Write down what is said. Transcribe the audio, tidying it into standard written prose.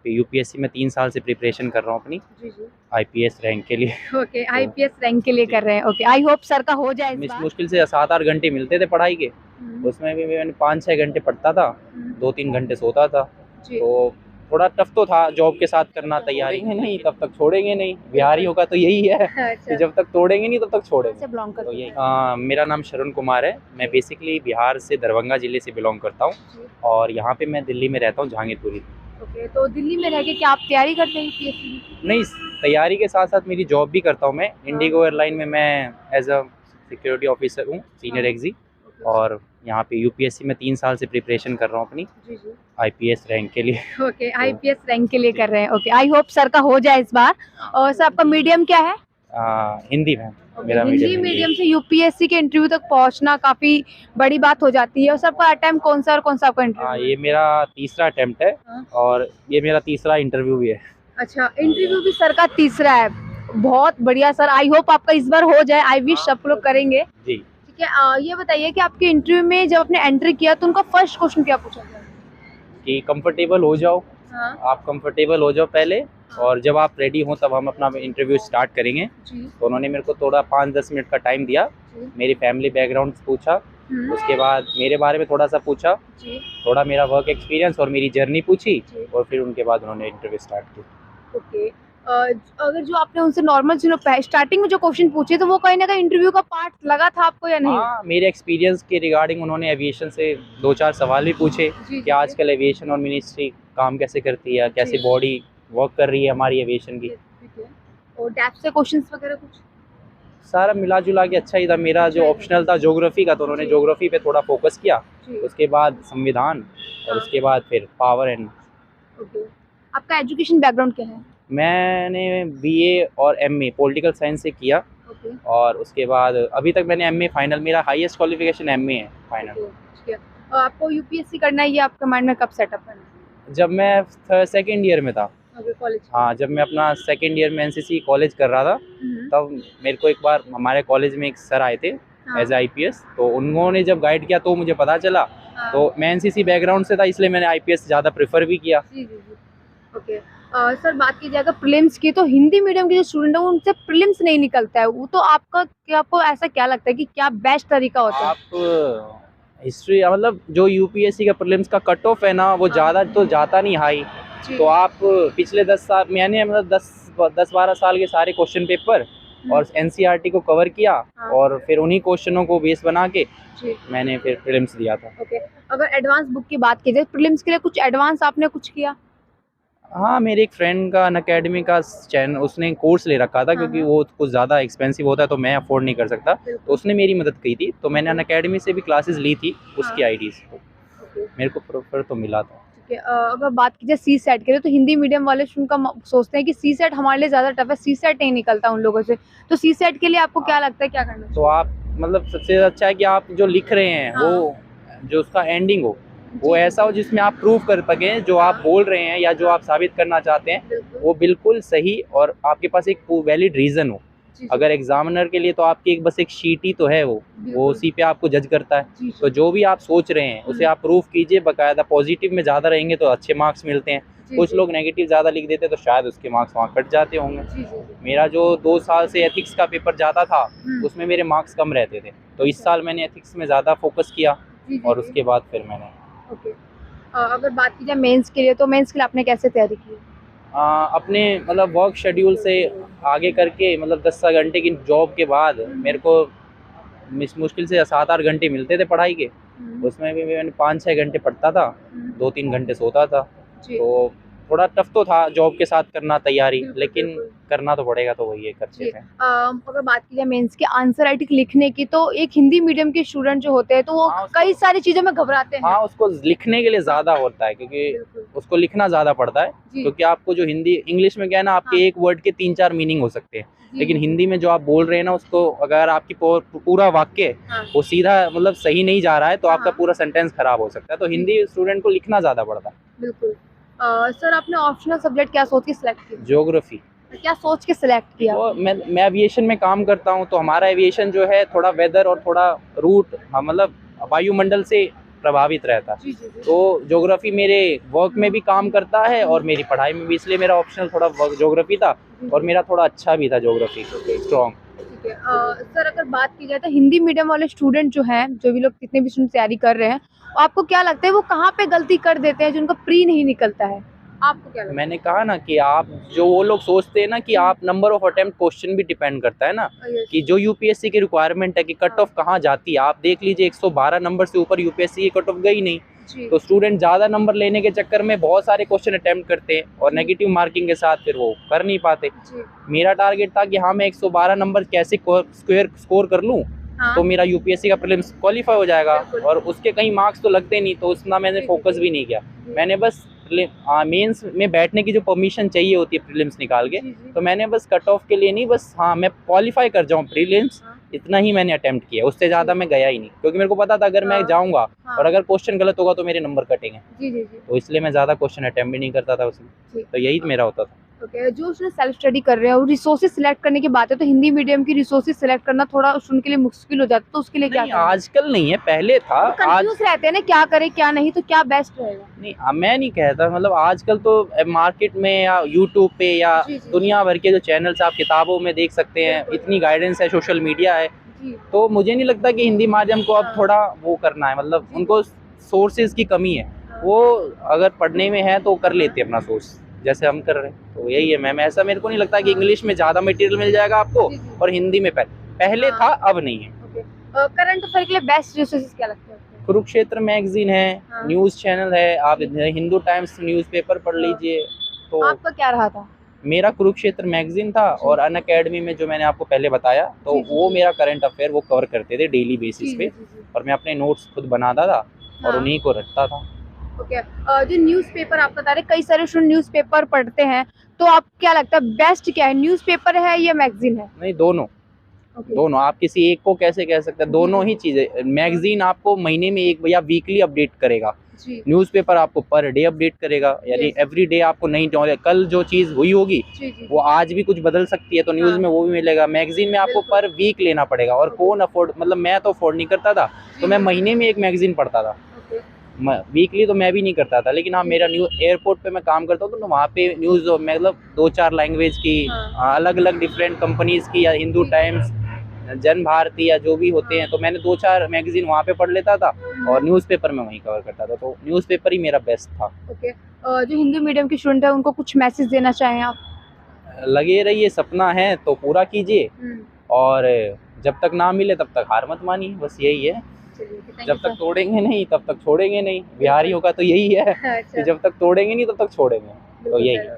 पे यूपीएससी में 3 साल से प्रिपरेशन कर रहा हूँ अपनी जी जी। आईपीएस रैंक के लिए। ओके, आईपीएस रैंक के लिए कर रहे हैं। ओके, आई होप सर का हो जाए इस बार। मुश्किल से 7-8 घंटे मिलते थे पढ़ाई के, हम्म, उसमें भी मैंने 5-6 घंटे पढ़ता था, हम्म, 2-3 घंटे सोता था। जी। तो थोड़ा टफ तो था, जॉब के साथ करना तैयारी है नहीं, तब तक छोड़ेंगे नहीं। बिहारियों का तो यही है अच्छा। कि जब तक तोड़ेंगे नहीं तब तक कहाँ छोड़ेंगे। से बिलोंग तो करते यही हैं? मेरा नाम शरण कुमार है। मैं बेसिकली बिहार से दरभंगा ज़िले से बिलोंग करता हूँ जी। और यहाँ पे मैं दिल्ली में रहता हूँ, जहांगीरपुरी। ओके, तो दिल्ली में रह के क्या आप तैयारी करते हैं यूपीएससी की? नहीं, तैयारी के साथ-साथ मेरी जॉब भी करता हूँ मैं। इंडिगो एयरलाइन में मैं एज़ अ सिक्योरिटी ऑफ़िसर हूँ, सीनियर हाँ। एक्ज़ी। ओके। और यहाँ पे यूपीएससी में 3 साल से प्रिपरेशन कर रहा हूँ अपनी जी जी। आईपीएस रैंक के लिए। ओके, तो आईपीएस रैंक के लिए कर रहे हैं। ओके, आई होप सर का हो जाए इस बार। और सर आपका मीडियम क्या है? हिंदी में ओके, मेरा मीडियम हिंदी हिंदी मीडियम है। से यूपीएससी के इंटरव्यू तक पहुंचना काफी बड़ी बात हो जाती है। और सर आपका अटेम्प्ट कौन सा और कौन सा आपका इंटरव्यू है? ये मेरा तीसरा अटेम्प्ट है हाँ। और ये मेरा तीसरा इंटरव्यू भी है। अच्छा, इंटरव्यू भी सर का तीसरा है। बहुत बढ़िया सर, आई होप आपका इस बार हो जाए। आई विश सब लोग करेंगे। जी। ठीक है, ये बताइए कि आपके इंटरव्यू में जब आपने एंट्री किया तो उनका फर्स्ट क्वेश्चन क्या पूछा गया? कि कंफर्टेबल हो जाओ, हाँ। आप कंफर्टेबल हो जाओ पहले, और जब आप रेडी हो तब हम अपना इंटरव्यू स्टार्ट करेंगे। जी। तो उन्होंने मेरे को थोड़ा 5-10 मिनट का टाइम दिया, जी। मेरी फैमिली बैकग्राउंड पूछा, हम्म, उसके बाद मेरे बारे में थोड़ा सा पूछा, जी। थोड़ा मेरा वर्क एक्सपीरियंस और मेरी जर्नी पूछी, जी। और फिर उनके बाद उन्होंने इंटरव्यू स्टार्ट किया। ओके, अगर जो आपने उनसे नॉर्मल स्टार्टिंग में जो क्वेश्चन पूछे तो वो कहीं ना कहीं इंटरव्यू का पार्ट लगा था आपको या नहीं? हाँ, मेरे एक्सपीरियंस के रिगार्डिंग उन्होंने एविएशन से 2-4 सवाल भी पूछे जी कि जी। आजकल एविएशन और मिनिस्ट्री काम कैसे करती है, कैसे जी। बॉडी वर्क कर रही है हमारी एविएशन की। ठीक है। और डेप्थ से क्वेश्चंस वगैरह कुछ? सारा मिला जुला के अच्छा ही था। मेरा अच्छा जो ही था। ऑप्शनल था ज्योग्राफी का, तो उन्होंने जी। ज्योग्राफी पे थोड़ा फोकस किया, जी। उसके बाद संविधान, और हाँ। उसके बाद फिर पावर एंड। ओके, आपका एजुकेशन बैकग्राउंड क्या है? मैंने बीए और एमए पॉलिटिकल साइंस से किया, ओके। और उसके बाद अभी तक मैंने एमए फाइनल, मेरा हाईएस्ट क्वालिफिकेशन एमए है फाइनल। ओके, ठीक है। और आपको यूपीएससी करना है, ये आपके माइंड में कब सेटअप करना है? जब मैं सेकेंड ईयर में था, ओके, कॉलेज। हाँ, जब मैं अपना सेकेंड ईयर में एनसीसी कॉलेज कर रहा था, तब मेरे को एक बार हमारे कॉलेज में एक सर आए थे हाँ। एज आईपीएस, तो उन्होंने जब गाइड किया तो मुझे पता चला। हाँ। तो मैं एनसीसी बैकग्राउंड से था, इसलिए मैंने आईपीएस ज़्यादा प्रेफर भी किया। जी जी जी। ओके, सर बात की जाए अगर प्रीलिम्स की, तो हिंदी मीडियम के जो स्टूडेंट है उनसे प्रीलिम्स नहीं निकलता है, वो तो आपको ऐसा क्या लगता है कि क्या बेस्ट तरीका होता है? आप हिस्ट्री, मतलब जो यूपीएससी का प्रीलिम्स का कट ऑफ है ना, वो हाँ। ज़्यादा तो जाता नहीं हाई। जी। तो आप पिछले 10 साल मैंने, मतलब 10-12 साल के सारे क्वेश्चन पेपर और एनसीईआरटी को कवर किया, हाँ। और फिर उन्हीं क्वेश्चनों को बेस बना के जी। मैंने फिर प्रीलिम्स दिया था। ओके, अगर एडवांस बुक की बात की जाए प्रीलिम्स के लिए, कुछ एडवांस आपने कुछ किया? हाँ, मेरे एक फ्रेंड का अनअकैडमी का चैनल, उसने कोर्स ले रखा था, क्योंकि वो कुछ ज़्यादा एक्सपेंसिव होता है तो मैं अफोर्ड नहीं कर सकता, तो उसने मेरी मदद की थी, तो मैंने अनअकैडमी से भी क्लासेस ली थी उसकी आईडीज़ को, मेरे को प्रॉपर तो मिला था। ठीक है, अगर बात की जाए सी सेट के लिए, तो हिंदी मीडियम वाले सोचते हैं कि सी सेट हमारे लिए ज़्यादा टफ है, सी सेट नहीं निकलता उन लोगों से, तो सी सेट के लिए आपको क्या लगता है क्या करना चाहिए? तो आप, मतलब सबसे अच्छा है कि आप जो लिख रहे हैं वो, जो उसका एंडिंग हो, वो ऐसा हो जिसमें आप प्रूव कर सकें जो आप बोल रहे हैं या जो आप साबित करना चाहते हैं, वो बिल्कुल सही, और आपके पास एक वैलिड रीज़न हो। अगर एग्जामिनर के लिए तो आपकी एक बस एक शीट ही तो है, वो उसी पे आपको जज करता है। तो जो भी आप सोच रहे हैं उसे आप प्रूफ कीजिए बाकायदा। पॉजिटिव में ज़्यादा रहेंगे तो अच्छे मार्क्स मिलते हैं, कुछ लोग नेगेटिव ज़्यादा लिख देते हैं तो शायद उसके मार्क्स वहाँ कट जाते होंगे। मेरा जो 2 साल से एथिक्स का पेपर जाता था, उसमें मेरे मार्क्स कम रहते थे, तो इस साल मैंने एथिक्स में ज़्यादा फोकस किया, और उसके बाद फिर मैंने ओके, अगर बात की जाए मेंस के लिए, तो मेंस के लिए आपने कैसे तैयारी की? अपने, मतलब वर्क शेड्यूल से आगे करके, मतलब 10 घंटे की जॉब के बाद मेरे को मुश्किल से 7-8 घंटे मिलते थे पढ़ाई के, उसमें भी मैंने 5-6 घंटे पढ़ता था, 2-3 घंटे सोता था। तो थोड़ा टफ तो था जॉब के साथ करना तैयारी, लेकिन करना तो पड़ेगा, तो वही है, करते थे। अगर बात की जाए मेंस के आंसर राइटिंग लिखने की, तो एक हिंदी मीडियम के स्टूडेंट जो होते हैं तो वो कई सारी चीजों में घबराते हैं। हाँ, उसको लिखने के लिए ज़्यादा होता है, क्योंकि उसको लिखना ज़्यादा पड़ता है, क्योंकि आपको जो हिंदी, इंग्लिश में क्या है ना, आपके एक वर्ड के 3-4 मीनिंग हो सकते हैं, लेकिन हिंदी में जो आप बोल रहे हैं ना, उसको अगर आपकी पूरा वाक्य वो सीधा, मतलब सही नहीं जा रहा है, तो आपका पूरा सेंटेंस खराब हो सकता है, तो हिंदी स्टूडेंट को लिखना ज़्यादा पड़ता है। बिल्कुल। सर आपने ऑप्शनल सब्जेक्ट क्या सोच के सिलेक्ट किया? ज्योग्राफी। क्या सोच के सिलेक्ट किया? तो मैं एविएशन में काम करता हूँ, तो हमारा एविएशन जो है थोड़ा वेदर और थोड़ा रूट, मतलब वायुमंडल से प्रभावित रहता। जी जी जी तो ज्योग्राफी मेरे वर्क में भी काम करता है और मेरी पढ़ाई में भी, इसलिए मेरा ऑप्शनल थोड़ा ज्योग्राफी था और मेरा थोड़ा अच्छा भी था ज्योग्राफी, स्ट्रॉन्ग। ठीक है। सर अगर बात की जाए तो हिंदी मीडियम वाले स्टूडेंट जो हैं, जो भी लोग कितने भी स्टूडेंट तैयारी कर रहे हैं, आपको क्या लगता है वो कहाँ पे गलती कर देते हैं जो उनका प्री नहीं निकलता है? आपको क्या लगता है? मैंने कहा ना कि आप जो वो लोग सोचते हैं ना कि आप नंबर ऑफ अटेम्प्ट, क्वेश्चन भी डिपेंड करता है ना यस कि जो यूपीएससी की रिक्वायरमेंट है कि कट ऑफ कहाँ जाती है। आप देख लीजिए 112 नंबर से ऊपर यूपीएससी की कट ऑफ गई नहीं। जी तो स्टूडेंट ज़्यादा नंबर लेने के चक्कर में बहुत सारे क्वेश्चन अटेम्प्ट करते हैं और नेगेटिव मार्किंग के साथ फिर वो कर नहीं पाते। जी मेरा टारगेट था कि हाँ मैं 112 नंबर कैसे स्कोर कर लूँ हाँ तो मेरा यूपीएससी का प्रीलिम्स क्वालिफाई हो जाएगा, बिल्कुल। और उसके कहीं मार्क्स तो लगते नहीं, तो उतना मैंने जी, जी, फोकस जी। भी नहीं किया। जी। मैंने बस मेंस में बैठने की जो परमिशन चाहिए होती है प्रीलिम्स निकाल के, जी, जी। तो मैंने बस कट ऑफ के लिए नहीं, बस हाँ मैं क्वालिफाई कर जाऊँ प्रीलिम्स, हाँ, इतना ही मैंने अटेम्प्ट किया। उससे ज़्यादा जी। मैं गया ही नहीं, क्योंकि मेरे को पता था अगर मैं हाँ, जाऊँगा हाँ। और अगर क्वेश्चन गलत होगा तो मेरे नंबर कटेंगे, जी जी जी तो इसलिए मैं ज़्यादा क्वेश्चन अटेम्प्ट भी नहीं करता था उसमें। जी तो यही मेरा होता था। ओके। जो उसने सेल्फ स्टडी कर रहे हैं और रिसोर्सेज सिलेक्ट करने की बात है तो हिंदी मीडियम की रिसोर्सेज सिलेक्ट करना थोड़ा उनके लिए मुश्किल हो जाता है, तो उसके लिए क्या नहीं, करें? आजकल नहीं है, पहले था। आज कंफ्यूज रहते हैं ना क्या करें क्या नहीं, तो क्या बेस्ट रहेगा? नहीं, मैं नहीं कहता, मतलब आजकल तो मार्केट में या यूट्यूब पे या जी, जी। दुनिया भर के जो चैनल्स आप किताबों में देख सकते हैं, बिल्कुल। इतनी गाइडेंस है, सोशल मीडिया है। जी तो मुझे नहीं लगता कि हिंदी माध्यम को अब हाँ। थोड़ा वो करना है, मतलब जी। उनको सोर्सेज की कमी है। हाँ। वो अगर पढ़ने में है तो कर लेते हैं अपना सोर्स, जैसे हम कर रहे हैं। तो यही है मैम, ऐसा मेरे को नहीं लगता कि हाँ। इंग्लिश में ज़्यादा मटेरियल मिल जाएगा आपको जी, जी। और हिंदी में पहले हाँ। था, अब नहीं है। ओके। करंट अफेयर के लिए बेस्ट रिसोर्सेज क्या लगते हैं आपको? कुरुक्षेत्र मैगजीन है, हाँ। न्यूज़ चैनल है, आप जी। हिंदू टाइम्स न्यूज़पेपर पढ़ हाँ। लीजिए। तो आपका क्या रहा था? मेरा कुरुक्षेत्र मैगजीन था, जी। और अन अकेडमी में जो मैंने आपको पहले बताया, तो जी, जी, वो जी। मेरा करंट अफेयर वो कवर करते थे डेली जी बेसिस जी पे, जी जी और मैं अपने नोट्स खुद बनाता था और हाँ। उन्हीं को रखता था। ओके। जो न्यूज़पेपर आप बता रहे, कई सारे स्टूडेंट न्यूज़पेपर पढ़ते हैं, तो आप क्या लगता है बेस्ट क्या है, न्यूज़पेपर है या मैगजीन है? नहीं, दोनों, ओके। दोनों। आप किसी एक को कैसे कह सकते हैं, जी, दोनों जी। ही चीज़ें। मैगजीन आपको महीने में एक या वीकली अपडेट करेगा, जी न्यूज़पेपर आपको पर डे अपडेट करेगा, यानी यस एवरी डे आपको नई नॉलेज, कल जो चीज़ हुई होगी जी जी वो आज भी कुछ बदल सकती है, तो न्यूज़ हाँ। में वो भी मिलेगा। मैगजीन में आपको बिल्कुल। पर वीक लेना पड़ेगा, और ओके। कौन अफोर्ड, मतलब मैं तो अफोर्ड नहीं करता था, जी, तो मैं जी। महीने में एक मैगजीन पढ़ता था। ओके। वीकली तो मैं भी नहीं करता था, लेकिन हाँ जी। मेरा न्यू एयरपोर्ट पे मैं काम करता हूँ, तो वहाँ पे न्यूज़ मतलब 2-4 लैंग्वेज की, हाँ। अलग अलग डिफरेंट कंपनीज की, या हिंदू जी। टाइम्स, जन भारती, या जो भी होते हैं, हाँ। तो मैंने 2-4 मैगजीन वहाँ पे पढ़ लेता था, और न्यूज़पेपर में वहीं कवर करता था, तो न्यूज़पेपर ही मेरा बेस्ट था। ओके। जो हिंदी मीडियम के स्टूडेंट है उनको कुछ मैसेज देना चाहें आप? लगे रहिए, सपना है तो पूरा कीजिए, और जब तक ना मिले तब तक हार मत मानिए, बस यही है। चलिए थैंक जब यू तक सर। तोड़ेंगे नहीं तब तक छोड़ेंगे नहीं, बिहारियों का तो यही है कि अच्छा जब तक तोड़ेंगे नहीं तब तक छोड़ेंगे, तो बिल्कुल यही सर। है।